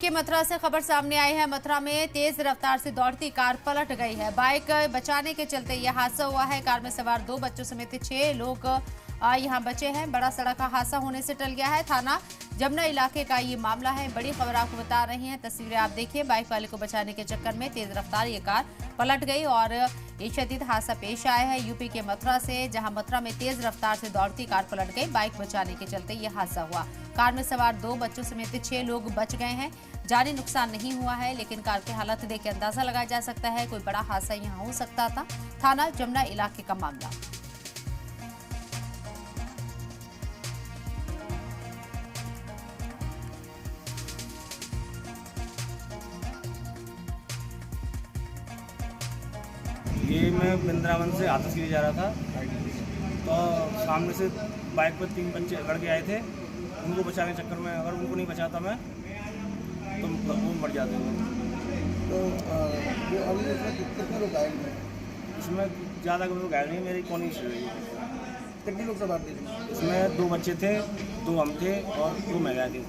कि मथुरा से खबर सामने आई है। मथुरा में तेज रफ्तार से दौड़ती कार पलट गई है। बाइक बचाने के चलते यह हादसा हुआ है। कार में सवार 2 बच्चों समेत 6 लोग यहां बचे हैं। बड़ा सड़क हादसा होने से टल गया है। थाना जमुना इलाके का ये मामला है। बड़ी खबर आपको बता रही हैं, तस्वीरें आप देखिए। बाइक वाले को बचाने के चक्कर में तेज रफ्तार ये कार पलट गई और ये शदीद हादसा पेश आया है यूपी के मथुरा से, जहां मथुरा में तेज रफ्तार से दौड़ती कार पलट गई। बाइक बचाने के चलते ये हादसा हुआ। कार में सवार 2 बच्चों समेत 6 लोग बच गए हैं। जानी नुकसान नहीं हुआ है, लेकिन कार की हालत देख के अंदाजा लगाया जा सकता है कोई बड़ा हादसा यहां हो सकता था। थाना जमुना इलाके का मामला। ये मैं वृंदावन से हाथरस के लिए जा रहा था, तो सामने से बाइक पर 3 बच्चे लड़के आए थे। उनको बचाने के चक्कर में अगर उनको नहीं बचाता मैं तो वो मर जाते हैं। तो जो अभी इसमें कितने लोग घायल हैं? इसमें ज़्यादा लोग घायल नहीं, मेरी कौन से कितने लोग सवार थे? इसमें 2 बच्चे थे, 2 हम थे और 2 महिलाएं थी।